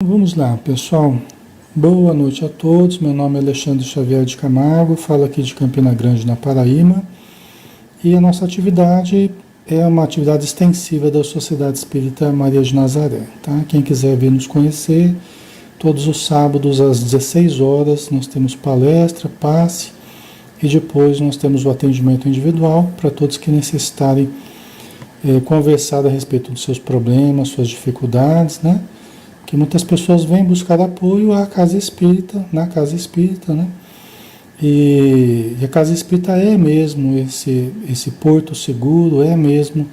Vamos lá, pessoal. Boa noite a todos. Meu nome é Alexandre Xavier de Camargo, falo aqui de Campina Grande, na Paraíba. E a nossa atividade é uma atividade extensiva da Sociedade Espírita Maria de Nazaré, tá? Quem quiser vir nos conhecer, todos os sábados às 16 horas nós temos palestra, passe, e depois nós temos o atendimento individual para todos que necessitarem conversar a respeito dos seus problemas, suas dificuldades, né? Que muitas pessoas vêm buscar apoio à casa espírita, na casa espírita, né? E a casa espírita é mesmo esse porto seguro, é mesmo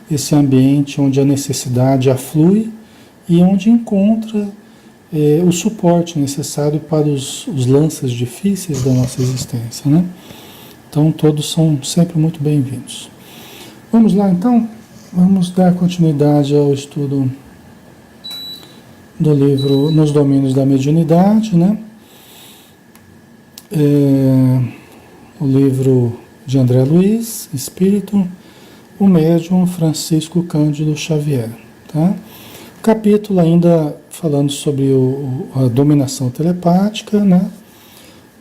esse ambiente onde a necessidade aflui e onde encontra o suporte necessário para os lances difíceis da nossa existência, né? Então todos são sempre muito bem-vindos. Vamos lá então? Vamos dar continuidade ao estudo do livro Nos Domínios da Mediunidade, né? O livro de André Luiz, Espírito, o médium Francisco Cândido Xavier, tá? Capítulo ainda falando sobre a dominação telepática, né?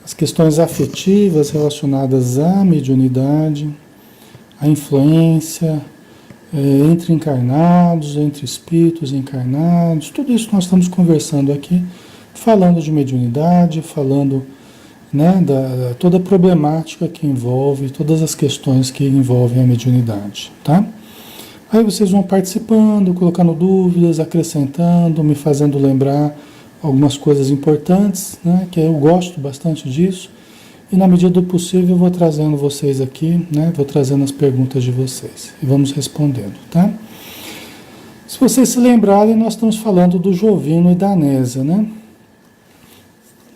As questões afetivas relacionadas à mediunidade, a influência entre encarnados, entre espíritos encarnados, tudo isso nós estamos conversando aqui, falando de mediunidade, falando, né, toda a problemática que envolve, todas as questões que envolvem a mediunidade, tá? Aí vocês vão participando, colocando dúvidas, acrescentando, me fazendo lembrar algumas coisas importantes, né, que eu gosto bastante disso, e na medida do possível eu vou trazendo vocês aqui, né? Vou trazendo as perguntas de vocês e vamos respondendo, tá? Se vocês se lembrarem, nós estamos falando do Jovino e da Anésia, né?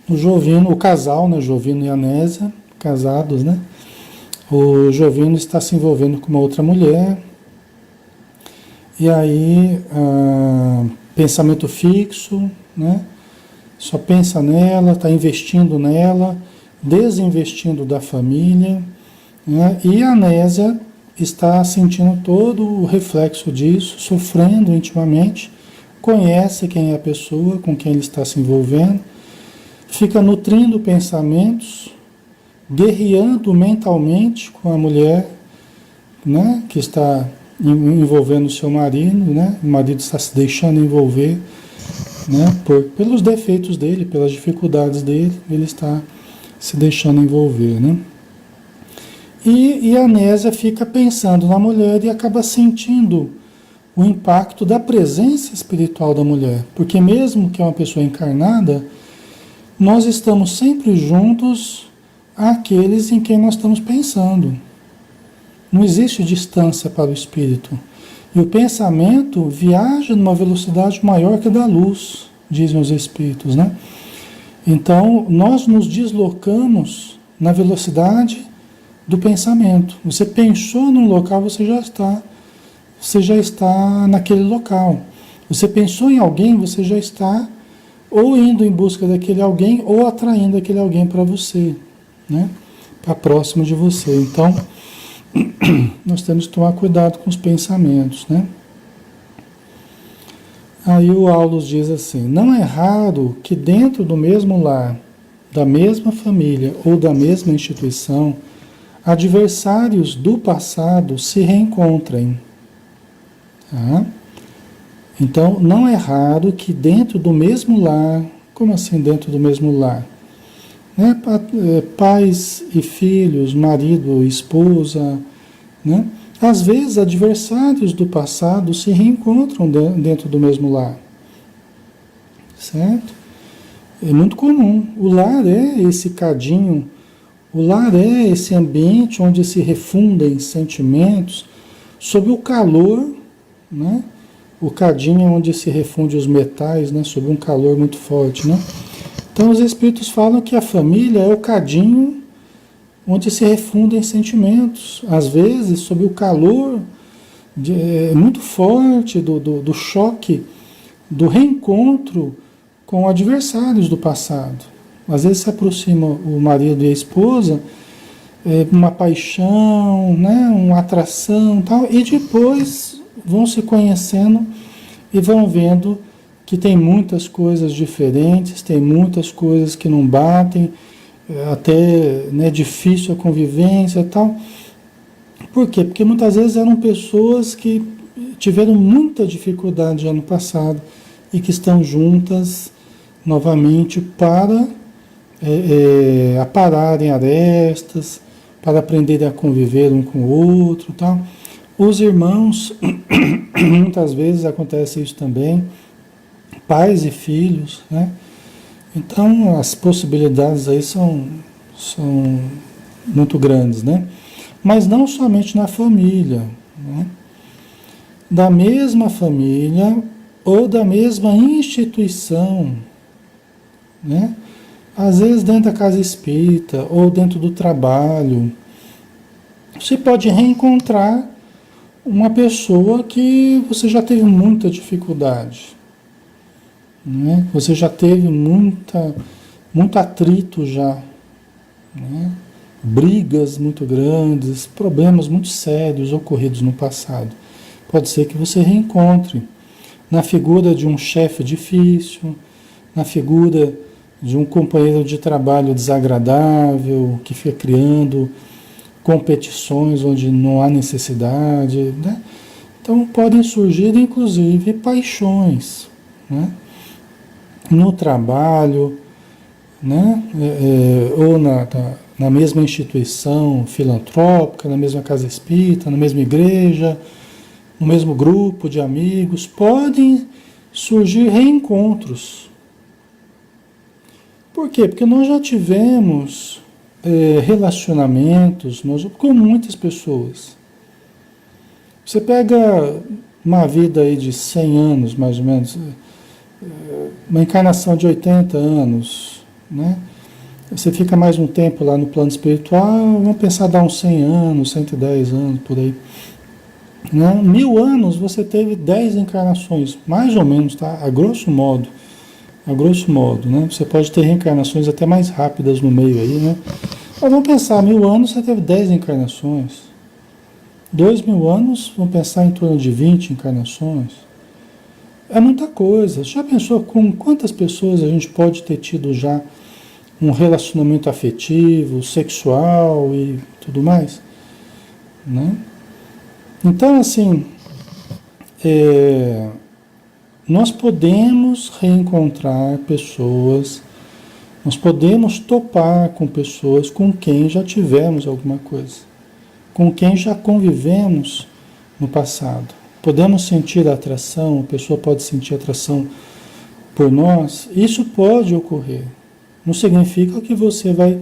O Jovino, o casal, né? Jovino e Anésia, casados, né? O Jovino está se envolvendo com uma outra mulher e aí pensamento fixo, né? Só pensa nela, está investindo nela, desinvestindo da família, né? E a Anésia está sentindo todo o reflexo disso, sofrendo intimamente, conhece quem é a pessoa com quem ele está se envolvendo, fica nutrindo pensamentos, guerreando mentalmente com a mulher, né, que está envolvendo o seu marido, né? O marido está se deixando envolver, né, pelos defeitos dele, pelas dificuldades dele, ele está se deixando envolver, né? E a Anésia fica pensando na mulher e acaba sentindo o impacto da presença espiritual da mulher, porque mesmo que é uma pessoa encarnada, nós estamos sempre juntos àqueles em quem nós estamos pensando. Não existe distância para o espírito. E o pensamento viaja numa velocidade maior que a da luz, dizem os espíritos, né? Então, nós nos deslocamos na velocidade do pensamento. Você pensou num local, você já está naquele local. Você pensou em alguém, você já está ou indo em busca daquele alguém ou atraindo aquele alguém para você, né? Para próximo de você. Então, nós temos que tomar cuidado com os pensamentos, né? Aí o Aulus diz assim: não é raro que dentro do mesmo lar, da mesma família ou da mesma instituição, adversários do passado se reencontrem. Tá? Então, não é raro que dentro do mesmo lar, como assim dentro do mesmo lar? Né? Pais e filhos, marido e esposa, né? Às vezes, adversários do passado se reencontram dentro do mesmo lar. Certo? É muito comum. O lar é esse cadinho, o lar é esse ambiente onde se refundem sentimentos sob o calor, né? O cadinho é onde se refunde os metais, né? Sob um calor muito forte, né? Então, os espíritos falam que a família é o cadinho onde se refundem sentimentos, às vezes sob o calor muito forte do choque, do reencontro com adversários do passado. Às vezes se aproxima o marido e a esposa, uma paixão, né, uma atração, tal, e depois vão se conhecendo e vão vendo que tem muitas coisas diferentes, tem muitas coisas que não batem, até né, difícil a convivência e tal. Por quê? Porque muitas vezes eram pessoas que tiveram muita dificuldade ano passado e que estão juntas novamente para apararem arestas, para aprenderem a conviver um com o outro, tal. Os irmãos, muitas vezes acontece isso também, pais e filhos, né? Então as possibilidades aí são muito grandes, né? Mas não somente na família, né? Da mesma família ou da mesma instituição, né? Às vezes dentro da casa espírita ou dentro do trabalho, você pode reencontrar uma pessoa que você já teve muita dificuldade, né? Você já teve muito atrito já, né? Brigas muito grandes, problemas muito sérios ocorridos no passado. Pode ser que você reencontre na figura de um chefe difícil, na figura de um companheiro de trabalho desagradável, que fica criando competições onde não há necessidade, né? Então podem surgir inclusive paixões, né? No trabalho, né? Ou na mesma instituição filantrópica, na mesma casa espírita, na mesma igreja, no mesmo grupo de amigos, podem surgir reencontros. Por quê? Porque nós já tivemos relacionamentos com muitas pessoas. Você pega uma vida aí de 100 anos, mais ou menos, uma encarnação de 80 anos, né? Você fica mais um tempo lá no plano espiritual, vamos pensar dar uns 100 anos, 110 anos, por aí. Né? 1000 anos você teve 10 encarnações, mais ou menos, tá? A grosso modo, né? Você pode ter reencarnações até mais rápidas no meio aí, né? Mas vamos pensar, 1000 anos você teve 10 encarnações. 2000 anos, vamos pensar em torno de 20 encarnações. É muita coisa. Já pensou com quantas pessoas a gente pode ter tido já um relacionamento afetivo, sexual e tudo mais, né? Então, assim, nós podemos reencontrar pessoas, nós podemos topar com pessoas com quem já tivemos alguma coisa, com quem já convivemos no passado. Podemos sentir atração, a pessoa pode sentir atração por nós, isso pode ocorrer. Não significa que você vai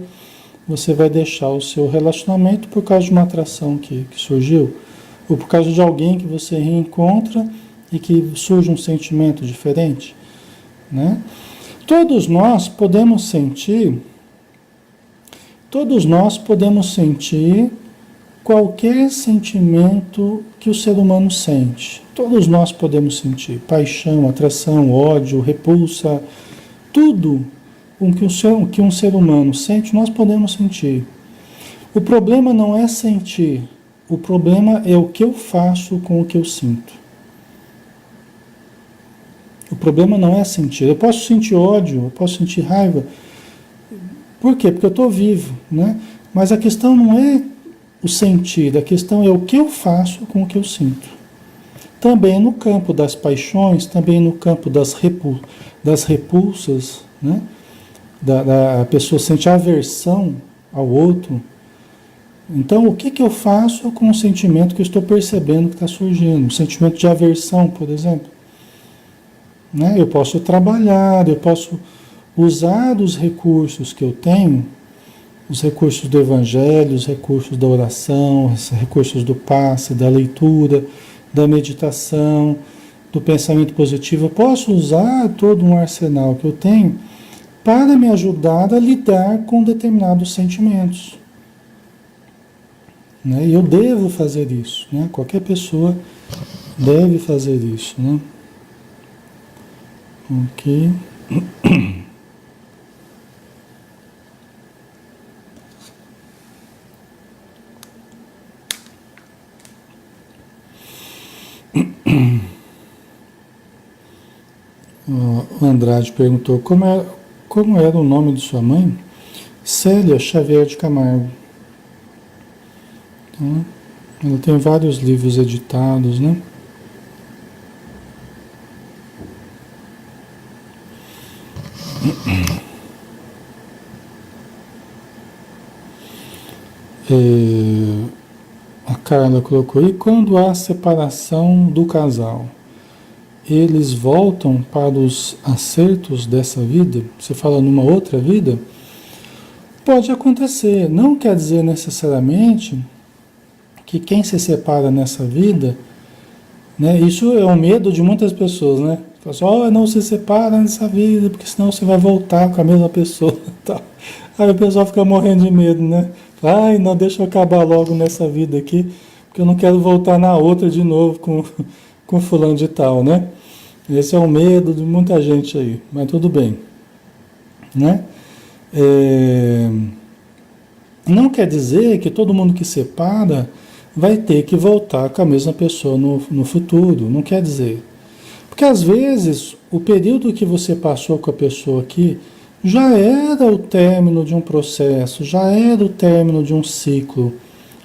deixar o seu relacionamento por causa de uma atração que surgiu, ou por causa de alguém que você reencontra e que surge um sentimento diferente, né? Todos nós podemos sentir qualquer sentimento que o ser humano sente. Todos nós podemos sentir paixão, atração, ódio, repulsa, tudo o que um ser humano sente, nós podemos sentir. O problema não é sentir, o problema é o que eu faço com o que eu sinto. O problema não é sentir. Eu posso sentir ódio, eu posso sentir raiva. Por quê? Porque eu estou vivo, né? Mas a questão não é o sentir, a questão é o que eu faço com o que eu sinto. Também no campo das paixões, também no campo das repulsas, né? A pessoa sente aversão ao outro. Então, o que eu faço com o sentimento que eu estou percebendo que está surgindo? O sentimento de aversão, por exemplo. Né? Eu posso trabalhar, eu posso usar os recursos que eu tenho, os recursos do Evangelho, os recursos da oração, os recursos do passe, da leitura, da meditação, do pensamento positivo. Eu posso usar todo um arsenal que eu tenho para me ajudar a lidar com determinados sentimentos. Né? E eu devo fazer isso, né? Qualquer pessoa deve fazer isso, né? Ok. Andrade perguntou como era o nome de sua mãe? Célia Xavier de Camargo. Tá? Ela tem vários livros editados, né? A Carla colocou, e quando há separação do casal, eles voltam para os acertos dessa vida? Você fala numa outra vida? Pode acontecer, não quer dizer necessariamente que quem se separa nessa vida, né, isso é um medo de muitas pessoas, né? Fala assim, oh, não se separa nessa vida, porque senão você vai voltar com a mesma pessoa. Tá? Aí o pessoal fica morrendo de medo, né? Ai, não, deixa eu acabar logo nessa vida aqui, porque eu não quero voltar na outra de novo com fulano de tal, né? Esse é o medo de muita gente aí, mas tudo bem, né? Não quer dizer que todo mundo que separa vai ter que voltar com a mesma pessoa no futuro, não quer dizer. Porque às vezes o período que você passou com a pessoa aqui já era o término de um processo, já era o término de um ciclo,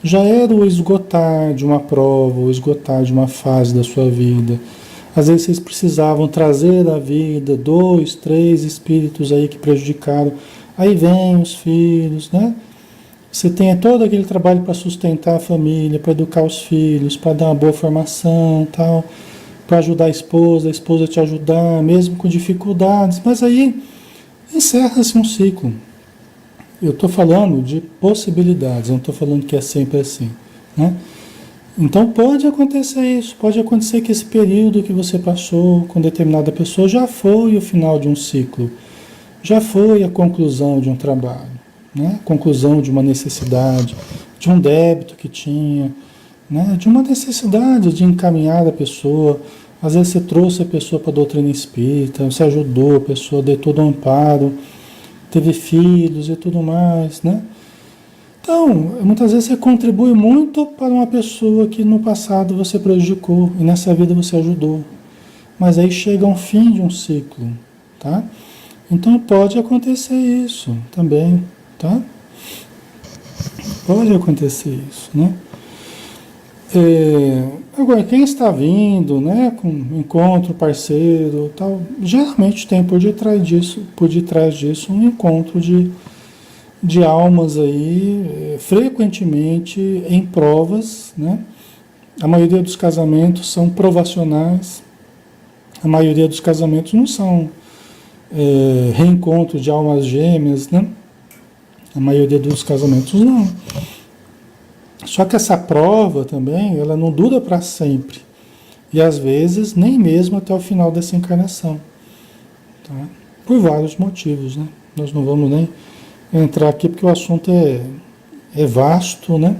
já era o esgotar de uma prova, o esgotar de uma fase da sua vida. Às vezes vocês precisavam trazer da vida 2, 3 espíritos aí que prejudicaram. Aí vem os filhos, né? Você tem todo aquele trabalho para sustentar a família, para educar os filhos, para dar uma boa formação, tal, para ajudar a esposa te ajudar, mesmo com dificuldades. Mas aí encerra-se um ciclo. Eu estou falando de possibilidades, não estou falando que é sempre assim, né? Então pode acontecer isso, pode acontecer que esse período que você passou com determinada pessoa já foi o final de um ciclo, já foi a conclusão de um trabalho, né? Conclusão de uma necessidade, de um débito que tinha, né? De uma necessidade de encaminhar a pessoa. Às vezes você trouxe a pessoa para a doutrina espírita, você ajudou a pessoa, deu todo o amparo, teve filhos e tudo mais, né? Então, muitas vezes você contribui muito para uma pessoa que no passado você prejudicou e nessa vida você ajudou. Mas aí chega um fim de um ciclo, tá? Então pode acontecer isso também, tá? Pode acontecer isso, né? Agora, quem está vindo, né, com encontro, parceiro, tal, geralmente tem por detrás disso um encontro de almas aí, frequentemente em provas, né? A maioria dos casamentos são provacionais, a maioria dos casamentos não são reencontro de almas gêmeas, né? A maioria dos casamentos não. Só que essa prova também, ela não dura para sempre. E às vezes nem mesmo até o final dessa encarnação. Tá? Por vários motivos, né? Nós não vamos nem entrar aqui porque o assunto é vasto, né?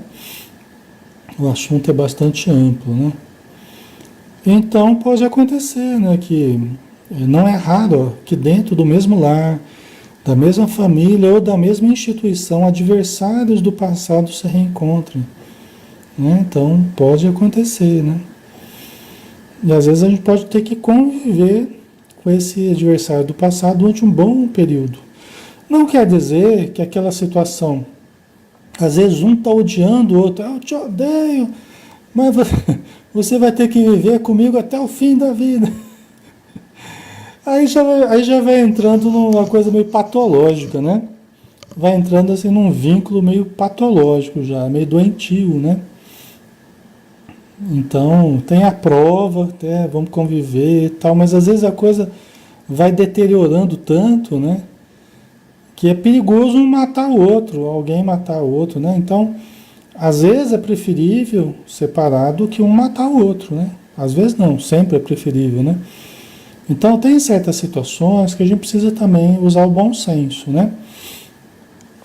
O assunto é bastante amplo, né? Então pode acontecer, né, que não é raro que dentro do mesmo lar, da mesma família ou da mesma instituição, adversários do passado se reencontrem, né? Então pode acontecer, né? E às vezes a gente pode ter que conviver com esse adversário do passado durante um bom período. Não quer dizer que aquela situação, às vezes um está odiando o outro, eu te odeio, mas você vai ter que viver comigo até o fim da vida. Aí já vai entrando numa coisa meio patológica, né? Vai entrando assim num vínculo meio patológico já, meio doentio, né? Então, tem a prova, até vamos conviver e tal, mas às vezes a coisa vai deteriorando tanto, né? Que é perigoso um matar o outro, alguém matar o outro, né? Então, às vezes é preferível separar do que um matar o outro, né? Às vezes não, sempre é preferível, né? Então, tem certas situações que a gente precisa também usar o bom senso, né?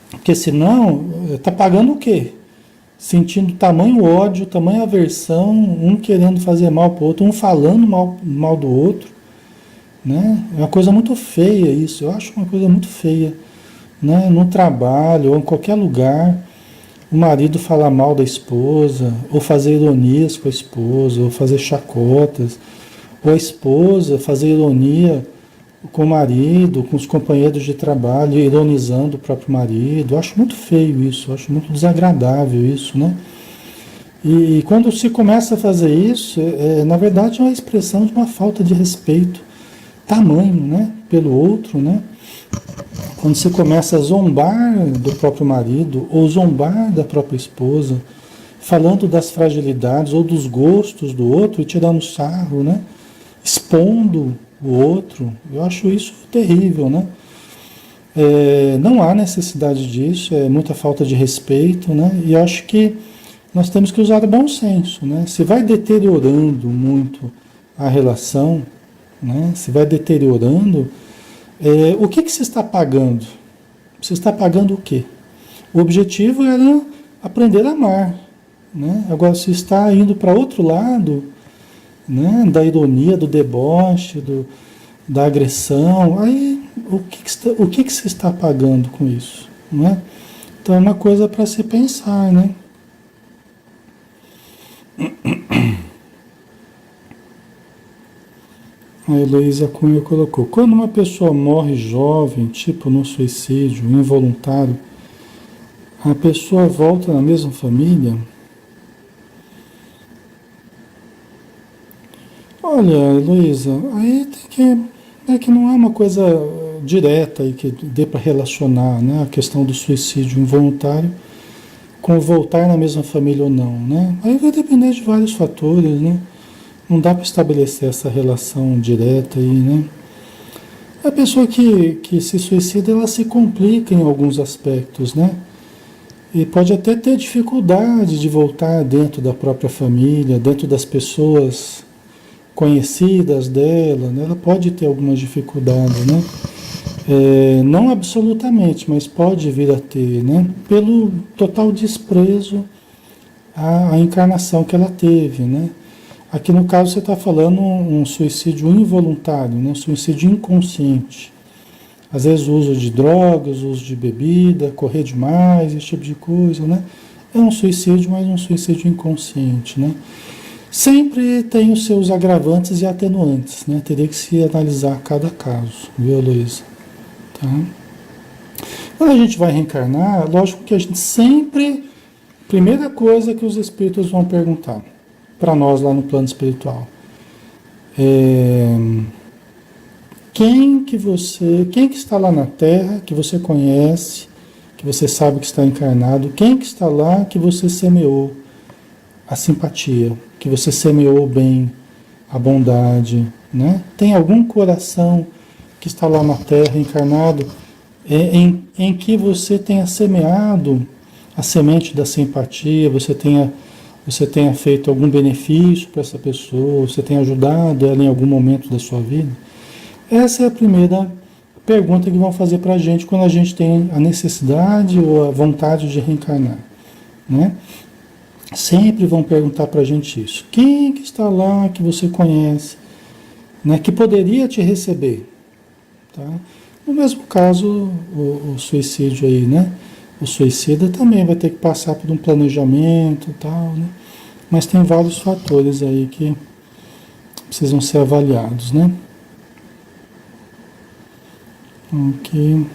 Porque senão, tá pagando o quê? Sentindo tamanho ódio, tamanha aversão, um querendo fazer mal para o outro, um falando mal do outro, né? É uma coisa muito feia isso, eu acho uma coisa muito feia, né? No trabalho ou em qualquer lugar, o marido falar mal da esposa, ou fazer ironias com a esposa, ou fazer chacotas, ou a esposa fazer ironia com o marido, com os companheiros de trabalho, ironizando o próprio marido. Eu acho muito feio isso, eu acho muito desagradável isso, né? E quando se começa a fazer isso, na verdade é uma expressão de uma falta de respeito tamanho, né, pelo outro, né? Quando você começa a zombar do próprio marido ou zombar da própria esposa, falando das fragilidades ou dos gostos do outro e tirando sarro, né? Expondo o outro, eu acho isso terrível, né? Não há necessidade disso, é muita falta de respeito, né? E acho que nós temos que usar o bom senso, né? Se vai deteriorando muito a relação, né? Se vai deteriorando, o que se está pagando? Você está pagando o quê? O objetivo era aprender a amar, né? Agora, se está indo para outro lado, né? Da ironia, do deboche, da agressão, aí o que se está pagando com isso, né? Então é uma coisa para se pensar, né? A Heloísa Cunha colocou: quando uma pessoa morre jovem, tipo no suicídio involuntário, a pessoa volta na mesma família? Olha, Heloísa, aí tem que. É que não é uma coisa direta aí que dê para relacionar, né, a questão do suicídio involuntário com voltar na mesma família ou não, né? Aí vai depender de vários fatores, né? Não dá para estabelecer essa relação direta aí, né? A pessoa que se suicida, ela se complica em alguns aspectos, né? E pode até ter dificuldade de voltar dentro da própria família, dentro das pessoas conhecidas dela, né? Ela pode ter algumas dificuldades, né? Não absolutamente, mas pode vir a ter, né? Pelo total desprezo à encarnação que ela teve, né? Aqui no caso você está falando um suicídio involuntário, né? Um suicídio inconsciente. Às vezes o uso de drogas, o uso de bebida, correr demais, esse tipo de coisa, né? É um suicídio, mas um suicídio inconsciente, né? Sempre tem os seus agravantes e atenuantes, né? Teria que se analisar cada caso, viu, Luísa? Tá? Quando a gente vai reencarnar, lógico que a gente sempre... Primeira coisa que os espíritos vão perguntar para nós lá no plano espiritual: quem que está lá na Terra, que você conhece, que você sabe que está encarnado, quem que está lá que você semeou a simpatia, que você semeou o bem, a bondade, né? Tem algum coração que está lá na Terra encarnado em que você tenha semeado a semente da simpatia, você tenha feito algum benefício para essa pessoa, você tenha ajudado ela em algum momento da sua vida? Essa é a primeira pergunta que vão fazer para a gente quando a gente tem a necessidade ou a vontade de reencarnar, né? Sempre vão perguntar para a gente isso. Quem que está lá que você conhece, né, que poderia te receber? Tá? No mesmo caso, o suicídio aí, né? O suicida também vai ter que passar por um planejamento e tal, né? Mas tem vários fatores aí que precisam ser avaliados, né? Ok.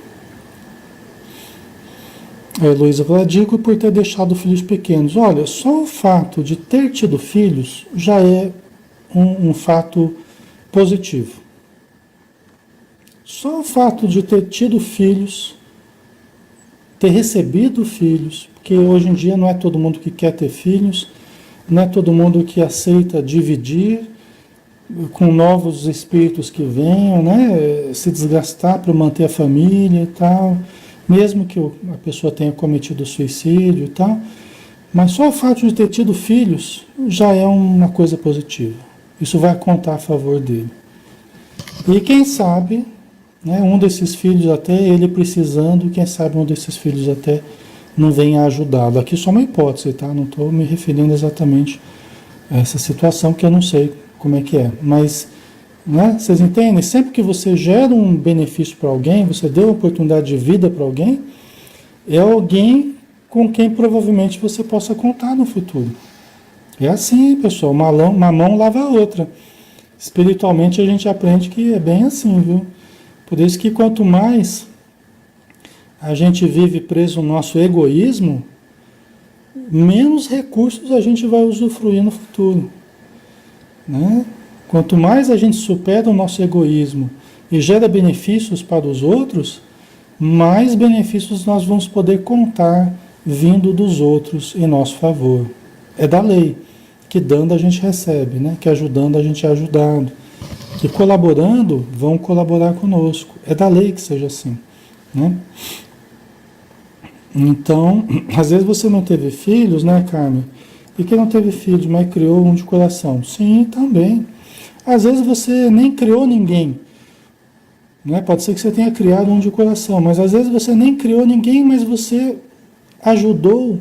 A Heloísa fala: digo por ter deixado filhos pequenos. Olha, só o fato de ter tido filhos já é um fato positivo. Só o fato de ter tido filhos, ter recebido filhos, porque hoje em dia não é todo mundo que quer ter filhos, não é todo mundo que aceita dividir com novos espíritos que venham, né, se desgastar para manter a família e tal, mesmo que a pessoa tenha cometido suicídio e tal, mas só o fato de ter tido filhos já é uma coisa positiva. Isso vai contar a favor dele. E quem sabe, né, um desses filhos até ele precisando, quem sabe um desses filhos até não venha ajudá-lo. Aqui só uma hipótese, tá? Não estou me referindo exatamente a essa situação, que eu não sei como é que é. Mas, né, vocês entendem? Sempre que você gera um benefício para alguém, você deu uma oportunidade de vida para alguém, é alguém com quem provavelmente você possa contar no futuro. É assim, pessoal. Uma mão lava a outra. Espiritualmente a gente aprende que é bem assim, viu? Por isso que quanto mais a gente vive preso no nosso egoísmo, menos recursos a gente vai usufruir no futuro, né? Quanto mais a gente supera o nosso egoísmo e gera benefícios para os outros, mais benefícios nós vamos poder contar vindo dos outros em nosso favor. É da lei, que dando a gente recebe, né? Que ajudando a gente é ajudado, que colaborando vão colaborar conosco. É da lei que seja assim, né? Então, às vezes você não teve filhos, né, Carmen? E quem não teve filhos, mas criou um de coração? Sim, também. Às vezes você nem criou ninguém, né? Pode ser que você tenha criado um de coração, mas às vezes você nem criou ninguém, mas você ajudou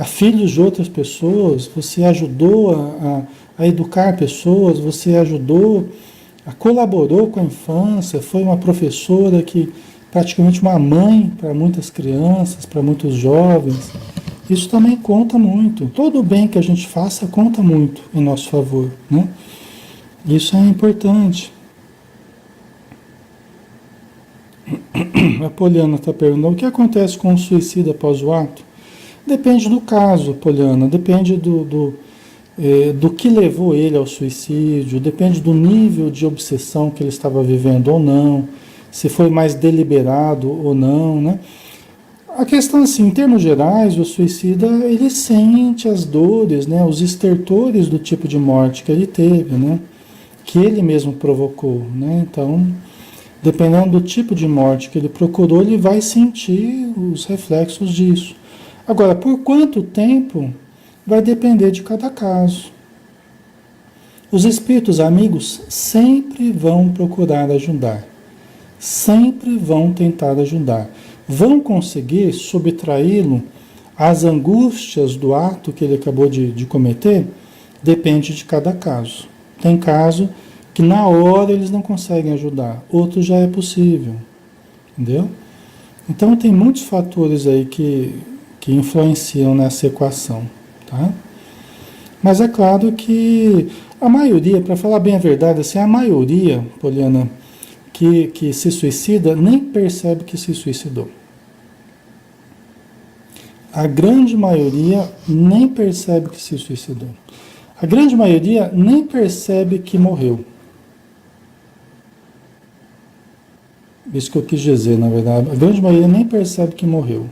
a filhos de outras pessoas, você ajudou a educar pessoas, você ajudou, colaborou com a infância, foi uma professora que praticamente uma mãe para muitas crianças, para muitos jovens. Isso também conta muito. Todo o bem que a gente faça conta muito em nosso favor, né? Isso é importante. A Poliana está perguntando, o que acontece com o suicida após o ato? Depende do caso, Poliana, depende do que levou ele ao suicídio, depende do nível de obsessão que ele estava vivendo ou não, se foi mais deliberado ou não, né? A questão assim, em termos gerais, o suicida, ele sente as dores, né, os estertores do tipo de morte que ele teve, né, que ele mesmo provocou, né? Então, dependendo do tipo de morte que ele procurou, ele vai sentir os reflexos disso. Agora, por quanto tempo vai depender de cada caso. Os espíritos amigos sempre vão procurar ajudar, sempre vão tentar ajudar. Vão conseguir subtraí-lo às angústias do ato que ele acabou de cometer? Depende de cada caso. Tem caso que na hora eles não conseguem ajudar, outro já é possível, entendeu? Então tem muitos fatores aí que influenciam nessa equação, tá? Mas é claro que a maioria, para falar bem a verdade, assim, a maioria, Poliana, que se suicida, nem percebe que se suicidou. A grande maioria nem percebe que se suicidou. A grande maioria nem percebe que morreu. Isso que eu quis dizer, na verdade. A grande maioria nem percebe que morreu.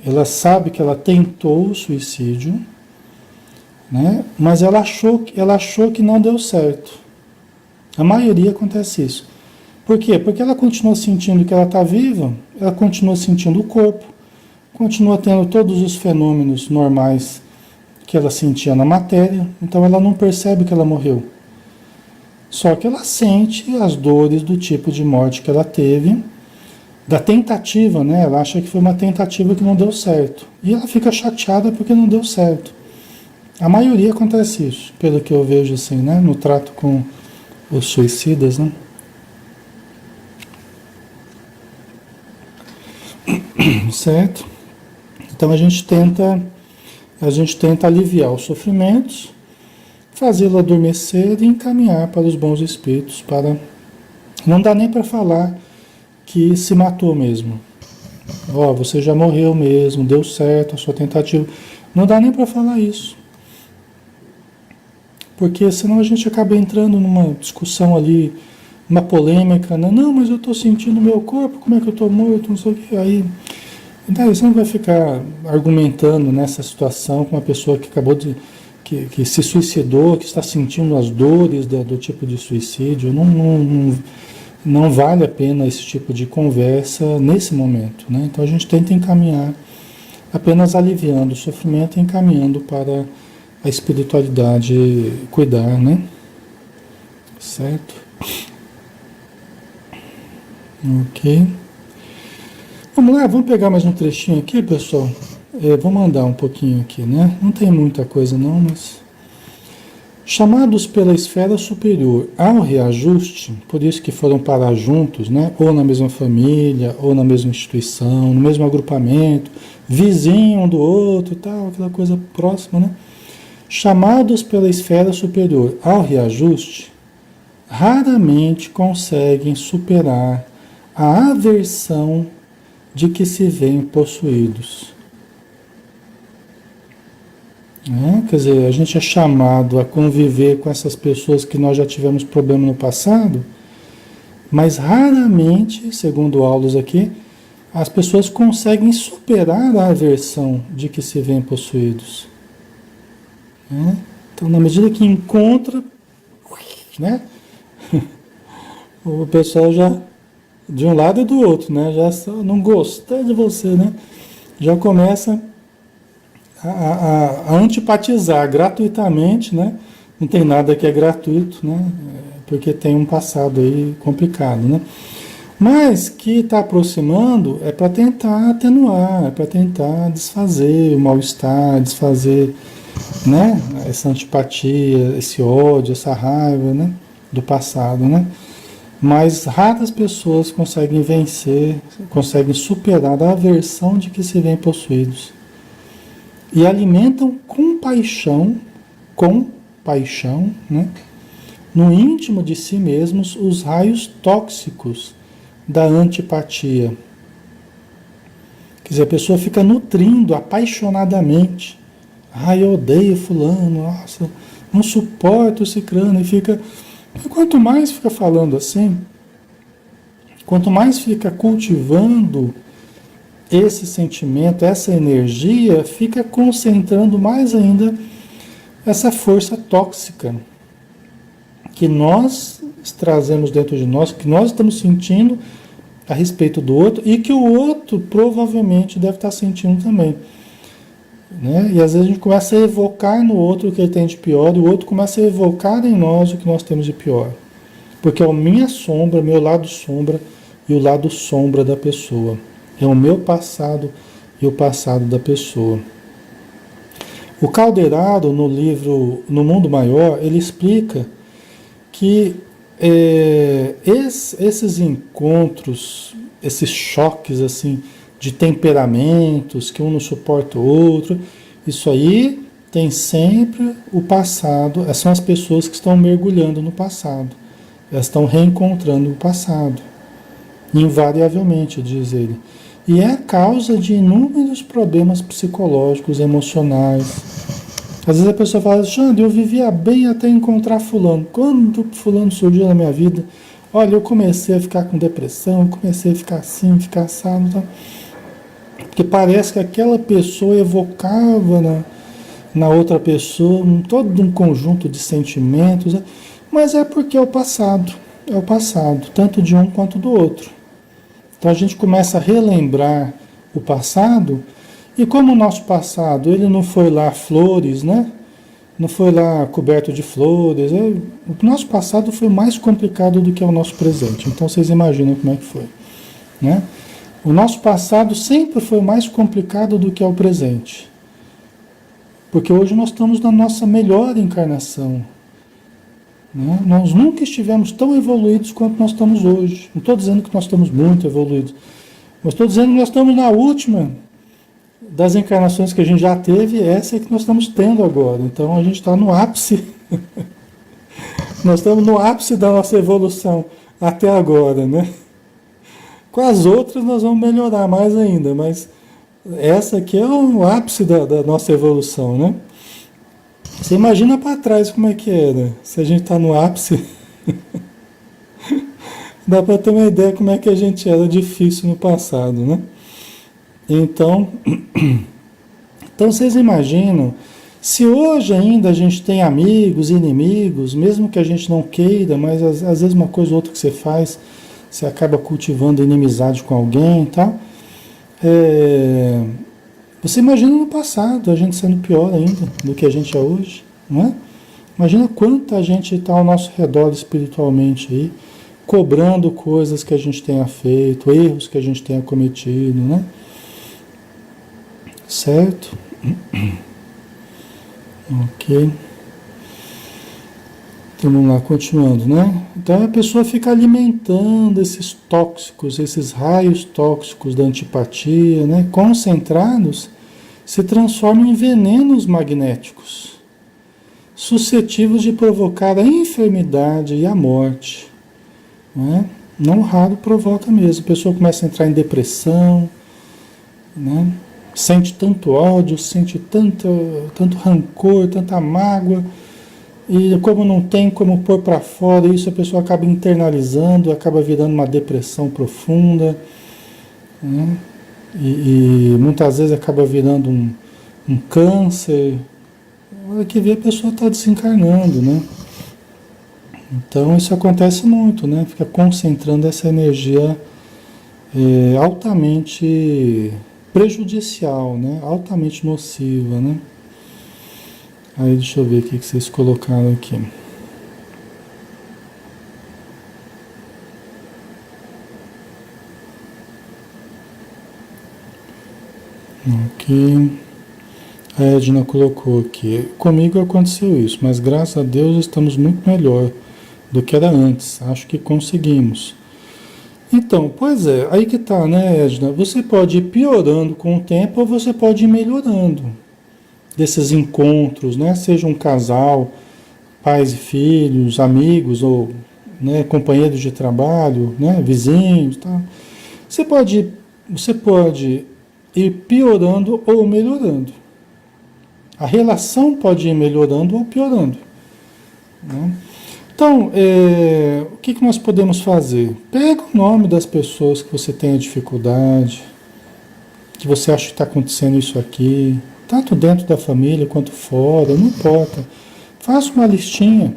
Ela sabe que ela tentou o suicídio, né? Mas ela achou que não deu certo. A maioria acontece isso. Por quê? Porque ela continua sentindo que ela está viva, ela continua sentindo o corpo, continua tendo todos os fenômenos normais que ela sentia na matéria, então ela não percebe que ela morreu. Só que ela sente as dores do tipo de morte que ela teve, da tentativa, né? Ela acha que foi uma tentativa que não deu certo. E ela fica chateada porque não deu certo. A maioria acontece isso, pelo que eu vejo assim, né? No trato com os suicidas, né? Certo? Então a gente tenta aliviar os sofrimentos, fazê-lo adormecer e encaminhar para os bons espíritos, para não dá nem para falar que se matou mesmo. Ó, você já morreu mesmo, deu certo a sua tentativa. Não dá nem para falar isso. Porque senão a gente acaba entrando numa discussão ali, uma polêmica, né? Não, mas eu estou sentindo meu corpo, como é que eu estou morto, não sei o que. Aí, então você não vai ficar argumentando nessa situação com uma pessoa que acabou que se suicidou, que está sentindo as dores do tipo de suicídio. Não vale a pena esse tipo de conversa nesse momento, né? Então a gente tenta encaminhar, apenas aliviando o sofrimento e encaminhando para a espiritualidade cuidar, né? Certo? Ok. Vamos lá, vamos pegar mais um trechinho aqui, pessoal. Vou mandar um pouquinho aqui, né? Não tem muita coisa não, mas... Chamados pela esfera superior ao reajuste, por isso que foram parar juntos, né? Ou na mesma família, ou na mesma instituição, no mesmo agrupamento, vizinho um do outro, tal, aquela coisa próxima, né? Chamados pela esfera superior ao reajuste, raramente conseguem superar a aversão de que se veem possuídos. Né? Quer dizer, a gente é chamado a conviver com essas pessoas que nós já tivemos problema no passado, mas raramente, segundo Aulus aqui, as pessoas conseguem superar a aversão de que se veem possuídos. Né? Então, na medida que encontra, né? O pessoal já, de um lado e do outro, né? Já só não gostar de você, né? Já começa a antipatizar gratuitamente, né? Não tem nada que é gratuito, né? Porque tem um passado aí complicado, né? Mas que está aproximando é para tentar atenuar, é para tentar desfazer o mal-estar, desfazer, né? Essa antipatia, esse ódio, essa raiva, né? Do passado, né? Mas raras pessoas conseguem vencer, conseguem superar a aversão de que se veem possuídos. E alimentam com paixão, né? No íntimo de si mesmos, os raios tóxicos da antipatia. Quer dizer, a pessoa fica nutrindo apaixonadamente. Ah, eu odeio fulano, nossa, não suporto esse cicrano, e fica... E quanto mais fica falando assim, quanto mais fica cultivando esse sentimento, essa energia, fica concentrando mais ainda essa força tóxica que nós trazemos dentro de nós, que nós estamos sentindo a respeito do outro e que o outro provavelmente deve estar sentindo também. Né? E às vezes a gente começa a evocar no outro o que ele tem de pior e o outro começa a evocar em nós o que nós temos de pior. Porque é a minha sombra, meu lado sombra e o lado sombra da pessoa. É o meu passado e o passado da pessoa. O Calderaro, no livro No Mundo Maior, ele explica que esses encontros, esses choques assim de temperamentos, que um não suporta o outro, isso aí tem sempre o passado, são as pessoas que estão mergulhando no passado, elas estão reencontrando o passado, invariavelmente, diz ele. E é a causa de inúmeros problemas psicológicos, emocionais. Às vezes a pessoa fala, Alexandre, eu vivia bem até encontrar fulano. Quando fulano surgiu na minha vida, olha, eu comecei a ficar com depressão, comecei a ficar assim, ficar assado, tá? Porque parece que aquela pessoa evocava na outra pessoa todo um conjunto de sentimentos, né? Mas é porque é o passado, tanto de um quanto do outro. Então a gente começa a relembrar o passado, e como o nosso passado, ele não foi lá flores, né? Não foi lá coberto de flores, o nosso passado foi mais complicado do que o nosso presente. Então vocês imaginam como é que foi, né? O nosso passado sempre foi mais complicado do que o presente. Porque hoje nós estamos na nossa melhor encarnação. Né? Nós nunca estivemos tão evoluídos quanto nós estamos hoje. Não estou dizendo que nós estamos muito evoluídos. Mas estou dizendo que nós estamos na última das encarnações que a gente já teve, essa é que nós estamos tendo agora. Então a gente está no ápice. Nós estamos no ápice da nossa evolução até agora, né? Com as outras nós vamos melhorar mais ainda, mas essa aqui é o ápice da nossa evolução, né? Você imagina para trás como é que era. Se a gente está no ápice, dá para ter uma ideia como é que a gente era difícil no passado, né? Então vocês imaginam, se hoje ainda a gente tem amigos, inimigos, mesmo que a gente não queira, mas às vezes uma coisa ou outra que você faz, você acaba cultivando inimizade com alguém, tá? Você imagina no passado, a gente sendo pior ainda do que a gente é hoje, não é? Imagina quanta gente está ao nosso redor espiritualmente aí, cobrando coisas que a gente tenha feito, erros que a gente tenha cometido, né? Certo? Ok. Então vamos lá, continuando, né? Então a pessoa fica alimentando esses tóxicos, esses raios tóxicos da antipatia, né? Concentrados, se transformam em venenos magnéticos. suscetíveis de provocar a enfermidade e a morte. Né? Não raro provoca mesmo. A pessoa começa a entrar em depressão, né? Sente tanto ódio, sente tanto rancor, tanta mágoa, e como não tem como pôr para fora, isso a pessoa acaba internalizando, acaba virando uma depressão profunda, né? E muitas vezes acaba virando um câncer. Na hora que vê, a pessoa está desencarnando, né? Então isso acontece muito, né? Fica concentrando essa energia altamente prejudicial, né? Altamente nociva, né? Aí deixa eu ver o que vocês colocaram aqui. Ok. A Edna colocou aqui. Comigo aconteceu isso, mas graças a Deus estamos muito melhor do que era antes. Acho que conseguimos. Então, pois é, aí que tá, né, Edna? Você pode ir piorando com o tempo ou você pode ir melhorando desses encontros, né? Seja um casal, pais e filhos, amigos ou, né, companheiros de trabalho, né, vizinhos, tá? Você pode ir piorando ou melhorando. A relação pode ir melhorando ou piorando, né? Então, o que nós podemos fazer? Pega o nome das pessoas que você tem dificuldade, que você acha que está acontecendo isso aqui, tanto dentro da família quanto fora, não importa. Faça uma listinha,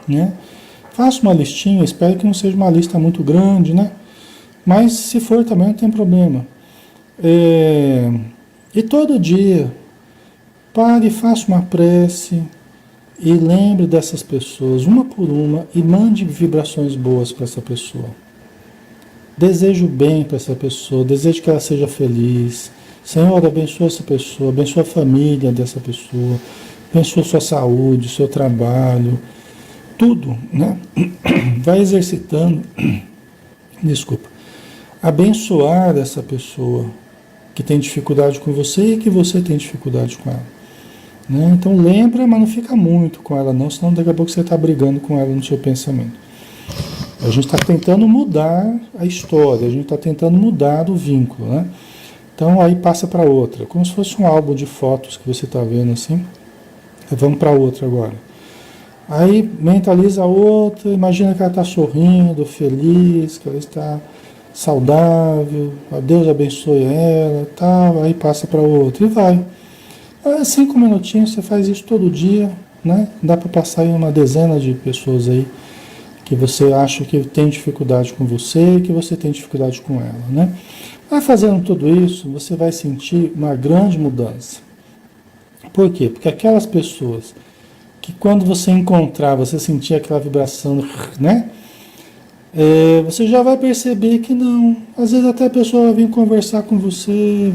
né? Faça uma listinha, espero que não seja uma lista muito grande, né? Mas se for também não tem problema. E todo dia, pare e faça uma prece e lembre dessas pessoas, uma por uma, e mande vibrações boas para essa pessoa. Desejo bem para essa pessoa, desejo que ela seja feliz. Senhor, abençoa essa pessoa, abençoa a família dessa pessoa, abençoa sua saúde, seu trabalho, tudo, né? Vai exercitando, desculpa, abençoar essa pessoa que tem dificuldade com você e que você tem dificuldade com ela. Né? Então lembra, mas não fica muito com ela não, senão daqui a pouco você está brigando com ela no seu pensamento. A gente está tentando mudar a história, a gente está tentando mudar o vínculo, né? Então aí passa para outra, como se fosse um álbum de fotos que você está vendo assim. Vamos para outra agora. Aí mentaliza a outra, imagina que ela está sorrindo, feliz, que ela está saudável, Deus abençoe ela, tal. Aí passa para outra e vai. 5 minutinhos, você faz isso todo dia, né? Dá para passar em uma dezena de pessoas aí que você acha que tem dificuldade com você e que você tem dificuldade com ela, né? Vai fazendo tudo isso, você vai sentir uma grande mudança. Por quê? Porque aquelas pessoas que quando você encontrar, você sentir aquela vibração, né? Você já vai perceber que não. Às vezes até a pessoa vai vir conversar com você,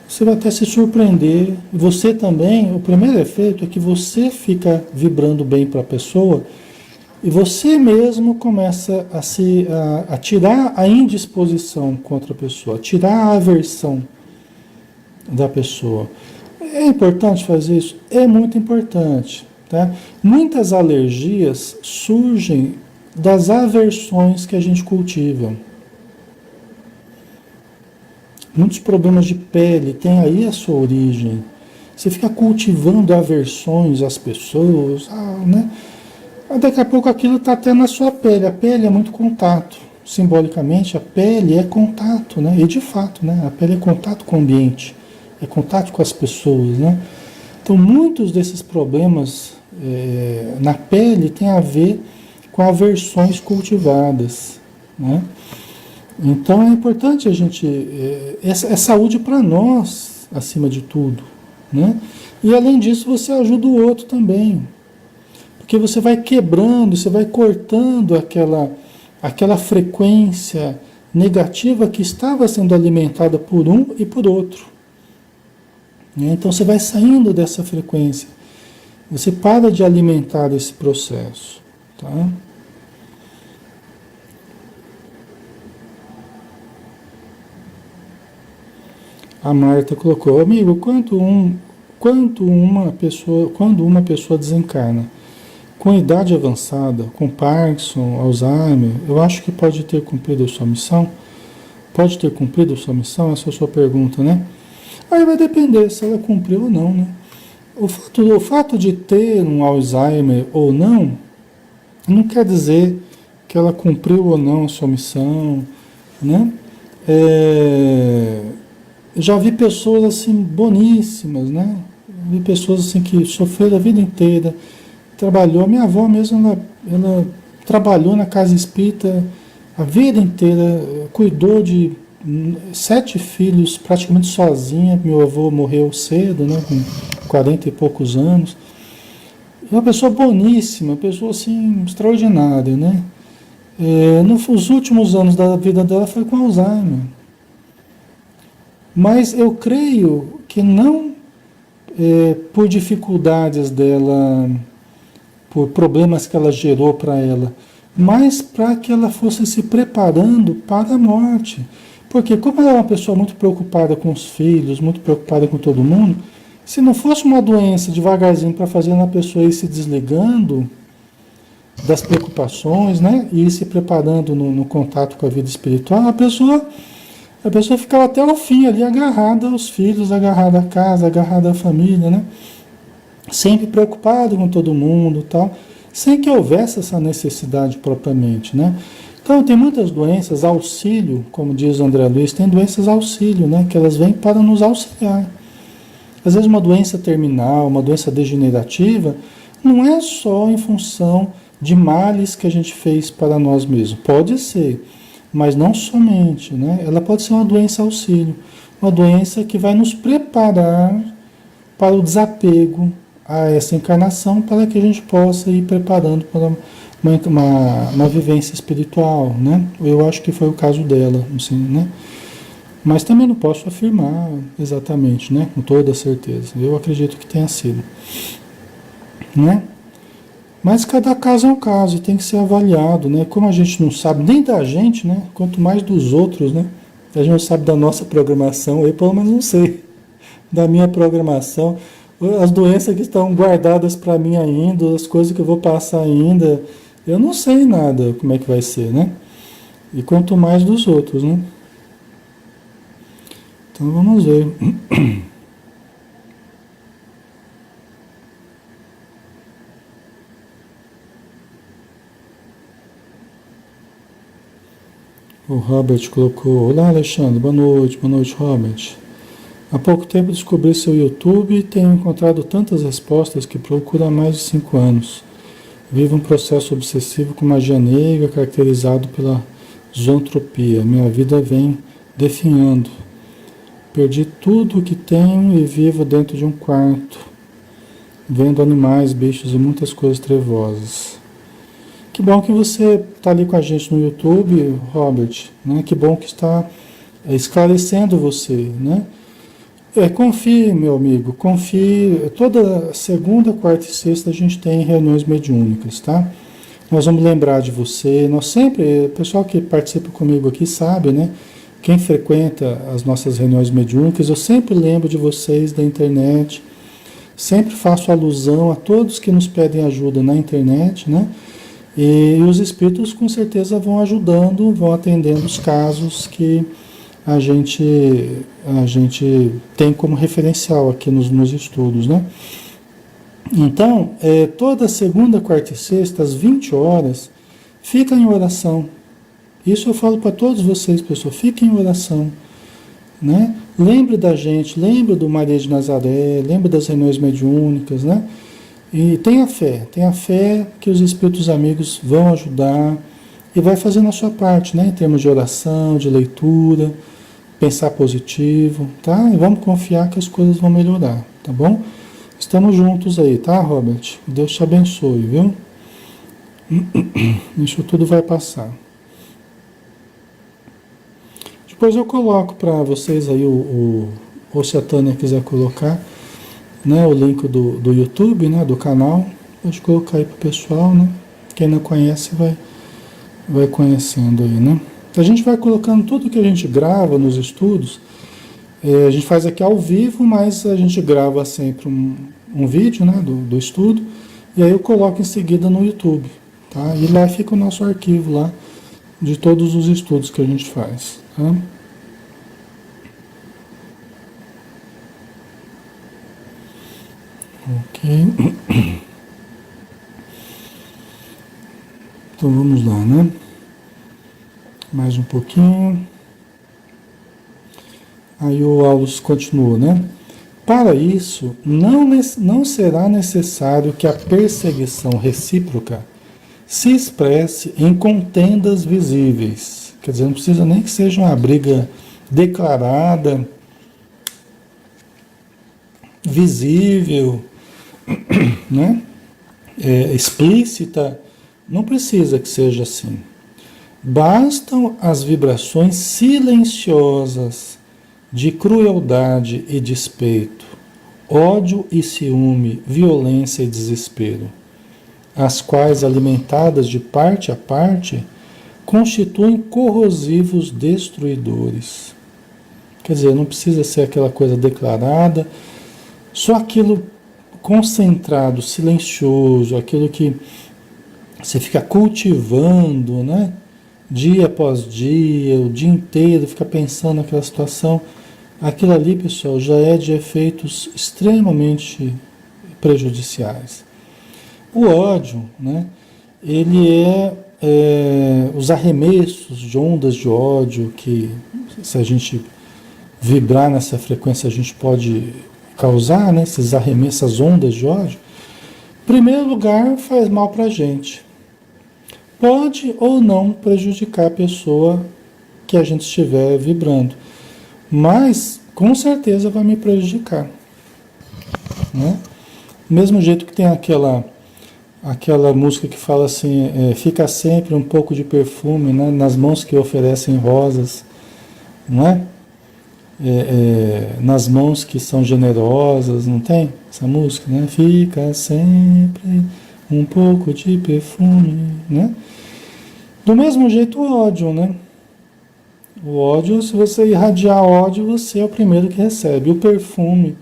você vai até se surpreender. Você também, o primeiro efeito é que você fica vibrando bem para a pessoa e você mesmo começa a tirar a indisposição contra a pessoa, a tirar a aversão da pessoa. É importante fazer isso? É muito importante. Tá? Muitas alergias surgem das aversões que a gente cultiva. Muitos problemas de pele têm aí a sua origem. Você fica cultivando aversões às pessoas, né? Daqui a pouco aquilo está até na sua pele. A pele é muito contato. Simbolicamente, a pele é contato, né? E de fato, né? A pele é contato com o ambiente, é contato com as pessoas, né? Então, muitos desses problemas na pele têm a ver com aversões cultivadas, né? Então, é importante a gente... é saúde para nós, acima de tudo, né? E, além disso, você ajuda o outro também. Porque você vai quebrando, você vai cortando aquela frequência negativa que estava sendo alimentada por um e por outro. Então você vai saindo dessa frequência. Você para de alimentar esse processo. Tá? A Marta colocou, amigo, quando um quando uma pessoa desencarna com idade avançada, com Parkinson, Alzheimer, eu acho que pode ter cumprido a sua missão. Pode ter cumprido a sua missão? Essa é a sua pergunta, né? Aí vai depender se ela cumpriu ou não, né? O fato de ter um Alzheimer ou não quer dizer que ela cumpriu ou não a sua missão, né? Já vi pessoas assim boníssimas, né? Vi pessoas assim que sofreram a vida inteira, trabalhou. Minha avó mesmo, ela trabalhou na casa espírita a vida inteira, cuidou de 7 filhos praticamente sozinha. Meu avô morreu cedo, né? Com 40 e poucos anos. É uma pessoa boníssima, pessoa assim extraordinária, né? Nos últimos anos da vida dela foi com Alzheimer. Mas eu creio que não por dificuldades dela, por problemas que ela gerou para ela, mas para que ela fosse se preparando para a morte. Porque como ela é uma pessoa muito preocupada com os filhos, muito preocupada com todo mundo, se não fosse uma doença devagarzinho para fazer a pessoa ir se desligando das preocupações, né, e ir se preparando no contato com a vida espiritual, a pessoa ficava até o fim ali agarrada aos filhos, agarrada à casa, agarrada à família, né? Sempre preocupado com todo mundo, tal, sem que houvesse essa necessidade propriamente, né? Então tem muitas doenças auxílio, como diz o André Luiz, tem doenças auxílio, né? Que elas vêm para nos auxiliar. Às vezes uma doença terminal, uma doença degenerativa, não é só em função de males que a gente fez para nós mesmos. Pode ser, mas não somente, né? Ela pode ser uma doença auxílio, uma doença que vai nos preparar para o desapego a essa encarnação, para que a gente possa ir preparando para uma vivência espiritual, né? Eu acho que foi o caso dela, assim, né? Mas também não posso afirmar exatamente, né? Com toda certeza. Eu acredito que tenha sido, né? Mas cada caso é um caso e tem que ser avaliado, né? Como a gente não sabe nem da gente, né? Quanto mais dos outros, né? A gente não sabe da nossa programação, eu pelo menos não sei da minha programação, as doenças que estão guardadas para mim ainda, as coisas que eu vou passar ainda, eu não sei nada como é que vai ser, né? E quanto mais dos outros, né? Então vamos ver. O Robert colocou: olá Alexandre, boa noite, Robert. Há pouco tempo descobri seu YouTube e tenho encontrado tantas respostas que procuro há mais de 5 anos. Vivo um processo obsessivo com magia negra caracterizado pela zoantropia. Minha vida vem definhando. Perdi tudo o que tenho e vivo dentro de um quarto, vendo animais, bichos e muitas coisas trevosas. Que bom que você está ali com a gente no YouTube, Robert, né? Que bom que está esclarecendo você, né? Confie, meu amigo, confie. Toda segunda, quarta e sexta a gente tem reuniões mediúnicas, tá? Nós vamos lembrar de você. Nós sempre, o pessoal que participa comigo aqui sabe, né? Quem frequenta as nossas reuniões mediúnicas, eu sempre lembro de vocês da internet. Sempre faço alusão a todos que nos pedem ajuda na internet, né? E os espíritos com certeza vão ajudando, vão atendendo os casos que a gente tem como referencial aqui nos estudos, né? Então, toda segunda, quarta e sexta, às 20 horas, fica em oração. Isso eu falo para todos vocês, pessoal, fiquem em oração, né? Lembre da gente, lembre do Maria de Nazaré, lembre das reuniões mediúnicas, né? E tenha fé que os espíritos amigos vão ajudar e vai fazendo a sua parte, né? Em termos de oração, de leitura, pensar positivo, tá? E vamos confiar que as coisas vão melhorar, tá bom? Estamos juntos aí, tá, Robert? Deus te abençoe, viu? Isso tudo vai passar. Depois eu coloco para vocês aí, ou se a Tânia quiser colocar, né, o link do YouTube, né, do canal, pode colocar aí para o pessoal, né? Quem não conhece vai conhecendo aí, né? A gente vai colocando tudo que a gente grava nos estudos, A gente faz aqui ao vivo, mas a gente grava sempre um vídeo, né, do estudo, e aí eu coloco em seguida no YouTube, tá? E lá fica o nosso arquivo lá de todos os estudos que a gente faz, tá? Ok. Então vamos lá, né? Mais um pouquinho. Aí o Aulus continua, né? Para isso, não será necessário que a perseguição recíproca se expresse em contendas visíveis. Quer dizer, não precisa nem que seja uma briga declarada, visível, né? Explícita. Não precisa que seja assim. Bastam as vibrações silenciosas de crueldade e despeito, ódio e ciúme, violência e desespero, as quais, alimentadas de parte a parte, constituem corrosivos destruidores. Quer dizer, não precisa ser aquela coisa declarada, só aquilo concentrado, silencioso, aquilo que você fica cultivando, né? Dia após dia, o dia inteiro, fica pensando naquela situação. Aquilo ali, pessoal, já é de efeitos extremamente prejudiciais. O ódio, né? Ele os arremessos de ondas de ódio que, se a gente vibrar nessa frequência, a gente pode causar, né? Esses arremessos, essas ondas de ódio. Em primeiro lugar, faz mal para a gente. Pode ou não prejudicar a pessoa que a gente estiver vibrando, mas com certeza vai me prejudicar, né? Mesmo jeito que tem aquela música que fala assim, fica sempre um pouco de perfume, né, nas mãos que oferecem rosas, não é? Nas mãos que são generosas, não tem essa música, né? Fica sempre um pouco de perfume, né? Do mesmo jeito o ódio, né? O ódio, se você irradiar ódio, você é o primeiro que recebe. O perfume,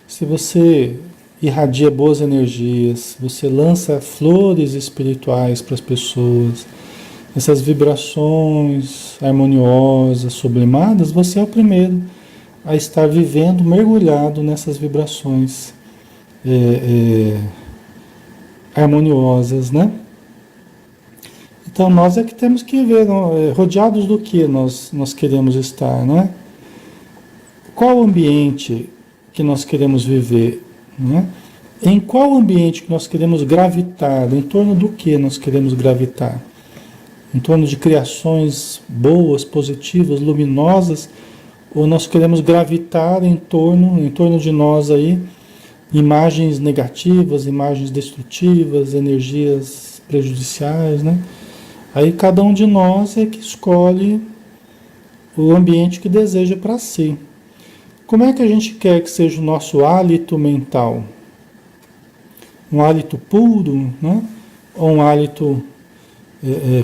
se você irradia boas energias, você lança flores espirituais para as pessoas, essas vibrações harmoniosas, sublimadas, você é o primeiro a estar vivendo, mergulhado nessas vibrações harmoniosas, né? Então nós é que temos que ver, rodeados do que nós queremos estar, né? Qual ambiente que nós queremos viver, né? Em qual ambiente que nós queremos gravitar, em torno do que nós queremos gravitar? Em torno de criações boas, positivas, luminosas, ou nós queremos gravitar em torno de nós aí, imagens negativas, imagens destrutivas, energias prejudiciais, né? Aí cada um de nós é que escolhe o ambiente que deseja para si. Como é que a gente quer que seja o nosso hálito mental? Um hálito puro, né? Ou um hálito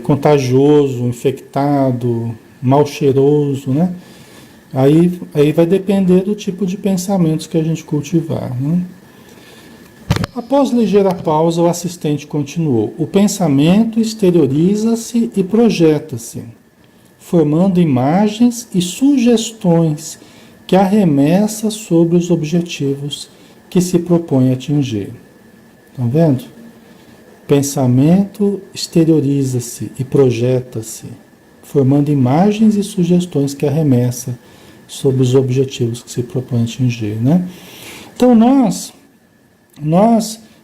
contagioso, infectado, mal cheiroso, né? Aí vai depender do tipo de pensamentos que a gente cultivar, né? Após ligeira pausa, o assistente continuou. O pensamento exterioriza-se e projeta-se, formando imagens e sugestões que arremessa sobre os objetivos que se propõe atingir. Estão vendo? Pensamento exterioriza-se e projeta-se, formando imagens e sugestões que arremessa sobre os objetivos que se propõe atingir, né? Então nós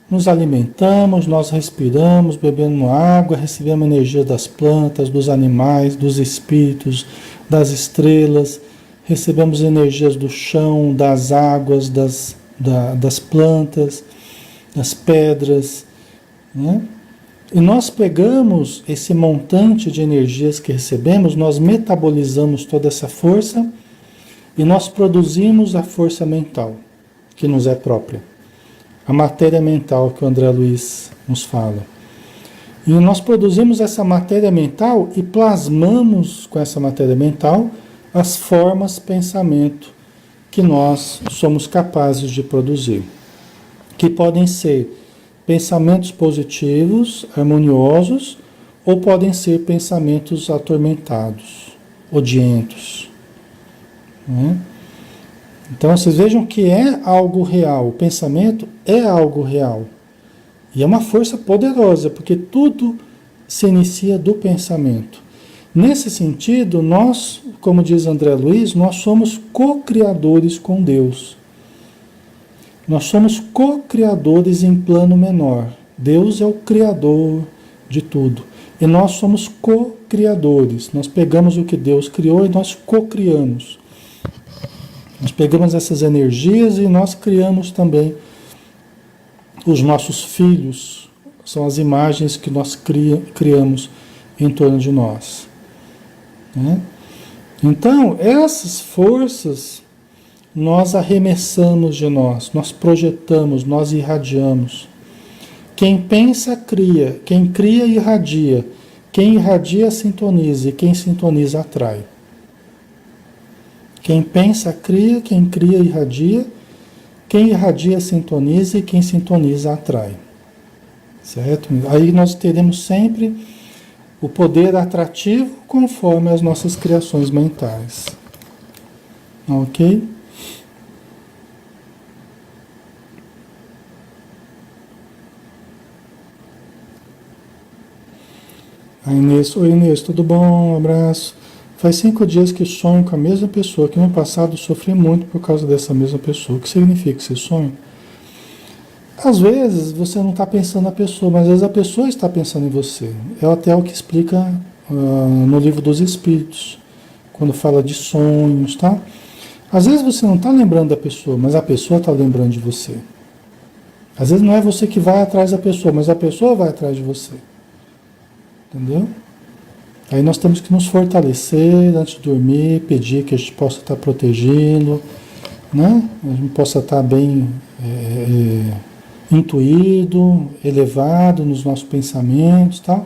nos alimentamos, nós respiramos, bebendo água, recebemos energia das plantas, dos animais, dos espíritos, das estrelas, recebemos energias do chão, das águas, das plantas, das pedras, né? E nós pegamos esse montante de energias que recebemos, nós metabolizamos toda essa força e nós produzimos a força mental, que nos é própria. A matéria mental que o André Luiz nos fala. E nós produzimos essa matéria mental e plasmamos com essa matéria mental as formas pensamento que nós somos capazes de produzir, que podem ser pensamentos positivos, harmoniosos, ou podem ser pensamentos atormentados, odientos, né? Então vocês vejam que é algo real, o pensamento é algo real. E é uma força poderosa, porque tudo se inicia do pensamento. Nesse sentido, nós, como diz André Luiz, nós somos co-criadores com Deus. Nós somos co-criadores em plano menor. Deus é o criador de tudo. E nós somos co-criadores. Nós pegamos o que Deus criou e nós co-criamos. Nós pegamos essas energias e nós criamos também os nossos filhos. São as imagens que nós criamos em torno de nós, né? Então, essas forças nós arremessamos de nós projetamos, nós irradiamos. Quem pensa, cria. Quem cria, irradia. Quem irradia, sintoniza. E quem sintoniza, atrai. Quem pensa, cria. Quem cria, irradia. Quem irradia, sintoniza. E quem sintoniza, atrai. Certo? Aí nós teremos sempre o poder atrativo conforme as nossas criações mentais. Ok? A Inês, oi Inês, tudo bom? Um abraço. Faz 5 dias que sonho com a mesma pessoa, que no passado sofri muito por causa dessa mesma pessoa. O que significa esse sonho? Às vezes você não está pensando na pessoa, mas às vezes a pessoa está pensando em você. É até o que explica no livro dos Espíritos, quando fala de sonhos, tá? Às vezes você não está lembrando da pessoa, mas a pessoa está lembrando de você. Às vezes não é você que vai atrás da pessoa, mas a pessoa vai atrás de você. Entendeu? Aí nós temos que nos fortalecer antes de dormir, pedir que a gente possa estar protegendo, né? A gente possa estar bem intuído, elevado nos nossos pensamentos, tá?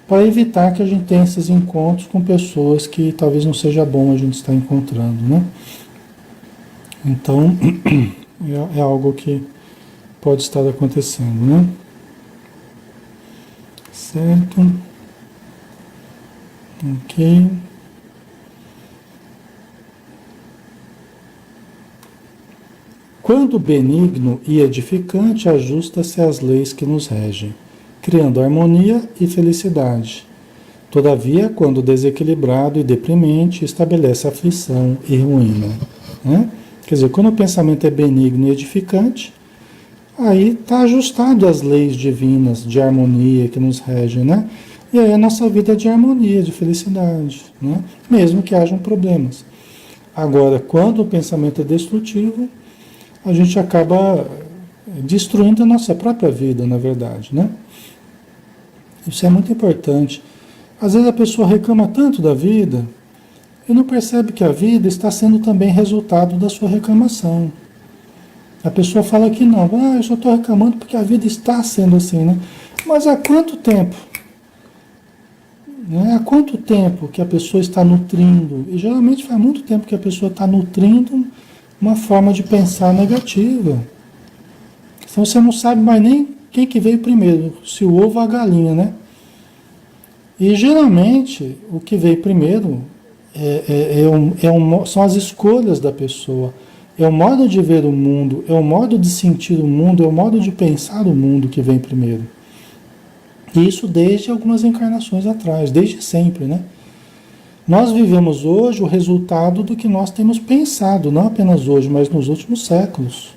Para evitar que a gente tenha esses encontros com pessoas que talvez não seja bom a gente estar encontrando, né? Então, é algo que pode estar acontecendo, né? Certo? Ok. Quando benigno e edificante, ajusta-se às leis que nos regem, criando harmonia e felicidade. Todavia, quando desequilibrado e deprimente, estabelece aflição e ruína, né? Quer dizer, quando o pensamento é benigno e edificante, aí está ajustado às leis divinas de harmonia que nos regem, né? E aí a nossa vida é de harmonia, de felicidade, né? Mesmo que hajam problemas. Agora, quando o pensamento é destrutivo, a gente acaba destruindo a nossa própria vida, na verdade, né? Isso é muito importante. Às vezes a pessoa reclama tanto da vida e não percebe que a vida está sendo também resultado da sua reclamação. A pessoa fala que não, eu só estou reclamando porque a vida está sendo assim, né? Mas há quanto tempo? Né? Há quanto tempo que a pessoa está nutrindo? E geralmente faz muito tempo que a pessoa está nutrindo uma forma de pensar negativa. Então você não sabe mais nem quem que veio primeiro, se o ovo ou a galinha, né? E geralmente o que veio primeiro são as escolhas da pessoa. É o modo de ver o mundo, é o modo de sentir o mundo, é o modo de pensar o mundo que vem primeiro. E isso desde algumas encarnações atrás, desde sempre, né? Nós vivemos hoje o resultado do que nós temos pensado, não apenas hoje, mas nos últimos séculos.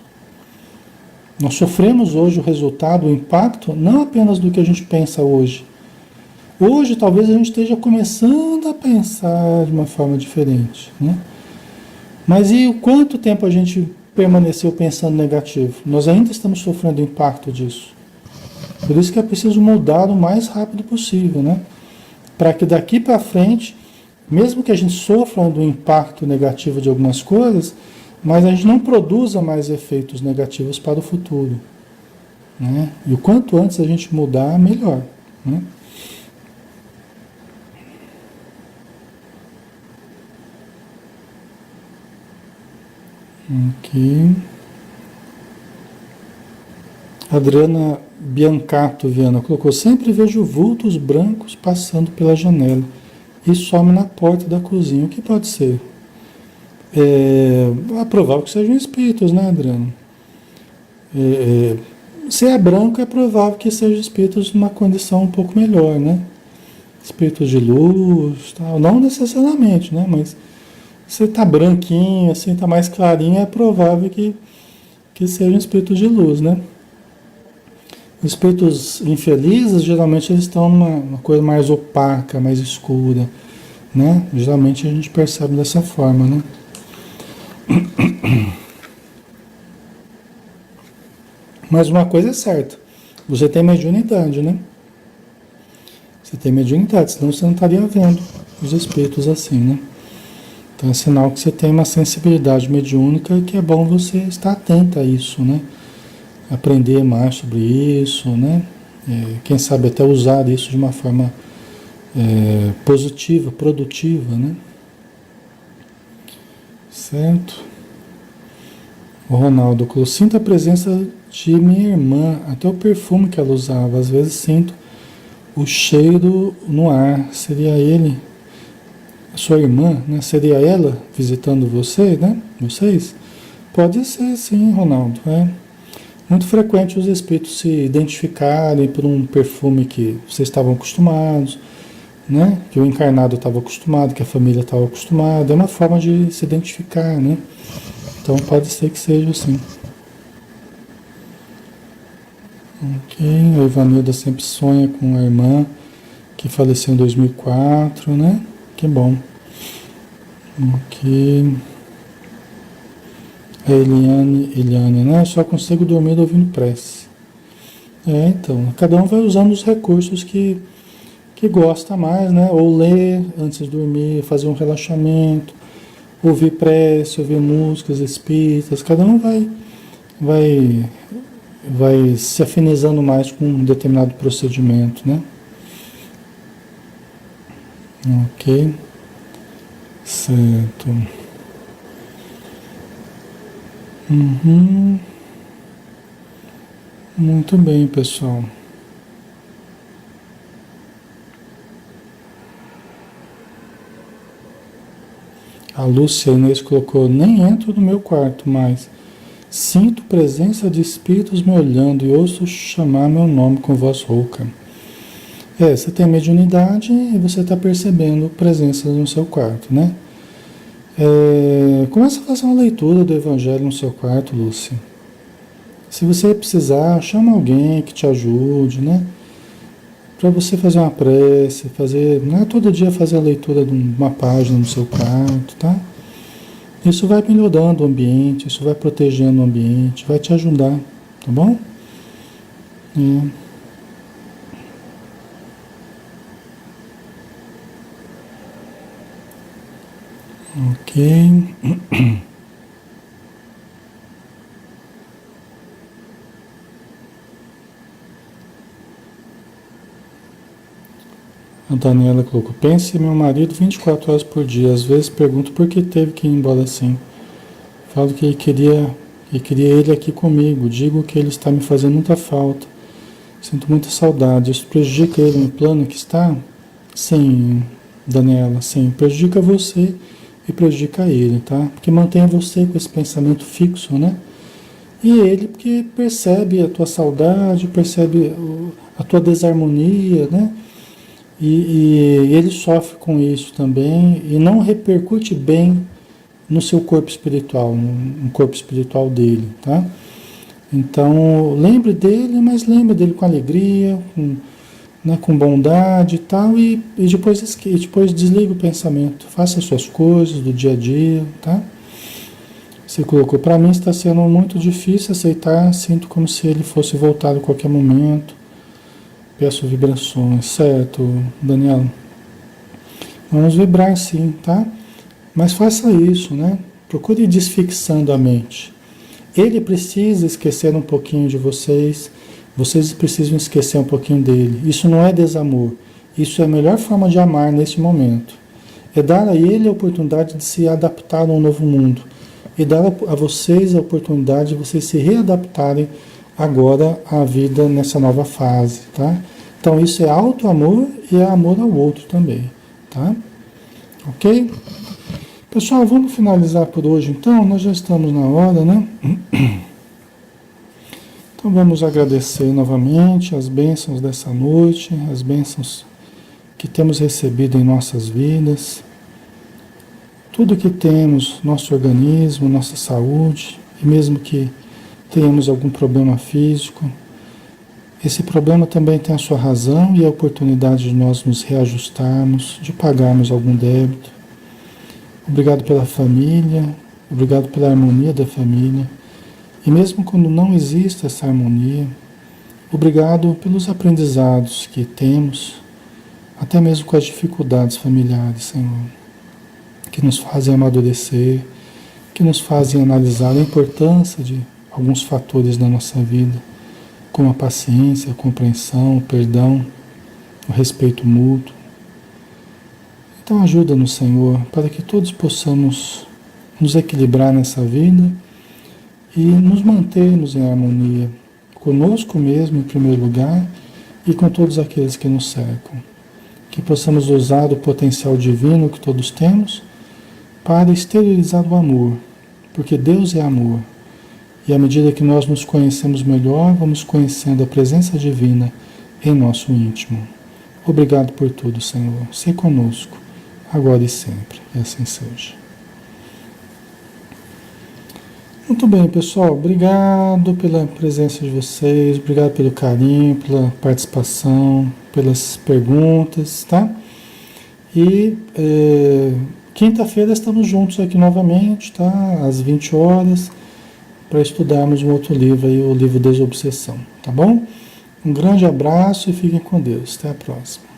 Nós sofremos hoje o resultado, o impacto, não apenas do que a gente pensa hoje. Hoje talvez a gente esteja começando a pensar de uma forma diferente, né? Mas e o quanto tempo a gente permaneceu pensando negativo? Nós ainda estamos sofrendo o impacto disso. Por isso que é preciso mudar o mais rápido possível, né? Para que daqui para frente, mesmo que a gente sofra do impacto negativo de algumas coisas, mas a gente não produza mais efeitos negativos para o futuro, né? E o quanto antes a gente mudar, melhor, né? Aqui. Adriana Biancato Viana colocou: sempre vejo vultos brancos passando pela janela e some na porta da cozinha. O que pode ser? É provável que sejam espíritos, né, Adriana? Se é branco, é provável que sejam espíritos numa condição um pouco melhor, né? Espíritos de luz, tal. Não necessariamente, né? Mas se tá branquinho, assim, tá mais clarinho, é provável que sejam espíritos de luz, né? Os espíritos infelizes, geralmente eles estão numa coisa mais opaca, mais escura, né? Geralmente a gente percebe dessa forma, né? Mas uma coisa é certa, você tem mediunidade, né? Você tem mediunidade, senão você não estaria vendo os espíritos assim, né? Então é sinal que você tem uma sensibilidade mediúnica e que é bom você estar atento a isso, né? Aprender mais sobre isso, né? Quem sabe até usar isso de uma forma positiva, produtiva, né? Certo? O Ronaldo colocou: sinto a presença de minha irmã, até o perfume que ela usava. Às vezes sinto o cheiro no ar. Seria ele, a sua irmã, né? Seria ela visitando você, né? Vocês? Pode ser, sim, Ronaldo. É muito frequente os espíritos se identificarem por um perfume que vocês estavam acostumados, né? Que o encarnado estava acostumado, que a família estava acostumada. É uma forma de se identificar, né? Então pode ser que seja assim. Ok, a Ivanilda sempre sonha com a irmã que faleceu em 2004, né? Que bom. Ok. A Eliane, né? Só consigo dormir ouvindo prece. Então, cada um vai usando os recursos que gosta mais, né? Ou ler antes de dormir, fazer um relaxamento, ouvir prece, ouvir músicas espíritas. Cada um vai se afinizando mais com um determinado procedimento, né? Ok, certo. Uhum. Muito bem, pessoal. A Lúcia Inês colocou: nem entro no meu quarto mais. Sinto presença de espíritos me olhando e ouço chamar meu nome com voz rouca. Você tem mediunidade e você está percebendo presenças no seu quarto, né? Começa a fazer uma leitura do Evangelho no seu quarto, Lúcia. Se você precisar, chama alguém que te ajude, né? Para você fazer uma prece, não é todo dia fazer a leitura de uma página no seu quarto, tá? Isso vai melhorando o ambiente, isso vai protegendo o ambiente, vai te ajudar, tá bom? Ok. A Daniela colocou: pense meu marido 24 horas por dia. Às vezes pergunto por que teve que ir embora assim. Falo que queria ele aqui comigo. Digo que ele está me fazendo muita falta. Sinto muita saudade. Isso prejudica ele no plano que está? Sim, Daniela, sim. Prejudica você e prejudica ele, tá? Porque mantém você com esse pensamento fixo, né? E ele porque percebe a tua saudade, percebe a tua desarmonia, né? E ele sofre com isso também e não repercute bem no seu corpo espiritual, no corpo espiritual dele, tá? Então, lembre dele, mas lembre dele com alegria, com bondade e tal, e depois desliga o pensamento, faça as suas coisas do dia a dia, tá? Você colocou: para mim está sendo muito difícil aceitar, sinto como se ele fosse voltar a qualquer momento. Peço vibrações, certo, Daniela? Vamos vibrar sim, tá? Mas faça isso, né? Procure ir desfixando a mente. Ele precisa esquecer um pouquinho de vocês, vocês precisam esquecer um pouquinho dele. Isso não é desamor, isso é a melhor forma de amar nesse momento. É dar a ele a oportunidade de se adaptar a um novo mundo. e dar a vocês a oportunidade de vocês se readaptarem agora à vida nessa nova fase, tá? Então isso é auto-amor e é amor ao outro também, tá? Ok? Pessoal, vamos finalizar por hoje então, nós já estamos na hora, né? Então vamos agradecer novamente as bênçãos dessa noite, as bênçãos que temos recebido em nossas vidas, tudo que temos, nosso organismo, nossa saúde, e mesmo que tenhamos algum problema físico, esse problema também tem a sua razão e a oportunidade de nós nos reajustarmos, de pagarmos algum débito. Obrigado pela família, obrigado pela harmonia da família. E mesmo quando não existe essa harmonia, obrigado pelos aprendizados que temos, até mesmo com as dificuldades familiares, Senhor, que nos fazem amadurecer, que nos fazem analisar a importância de alguns fatores na nossa vida, como a paciência, a compreensão, o perdão, o respeito mútuo. Então ajuda-nos, Senhor, para que todos possamos nos equilibrar nessa vida e nos mantermos em harmonia, conosco mesmo em primeiro lugar e com todos aqueles que nos cercam. Que possamos usar o potencial divino que todos temos para exteriorizar o amor, porque Deus é amor. E à medida que nós nos conhecemos melhor, vamos conhecendo a presença divina em nosso íntimo. Obrigado por tudo, Senhor. Se conosco, agora e sempre. E assim seja. Muito bem, pessoal. Obrigado pela presença de vocês, obrigado pelo carinho, pela participação, pelas perguntas, tá? E quinta-feira estamos juntos aqui novamente, tá? Às 20 horas, para estudarmos um outro livro aí, o livro Desobsessão, tá bom? Um grande abraço e fiquem com Deus. Até a próxima.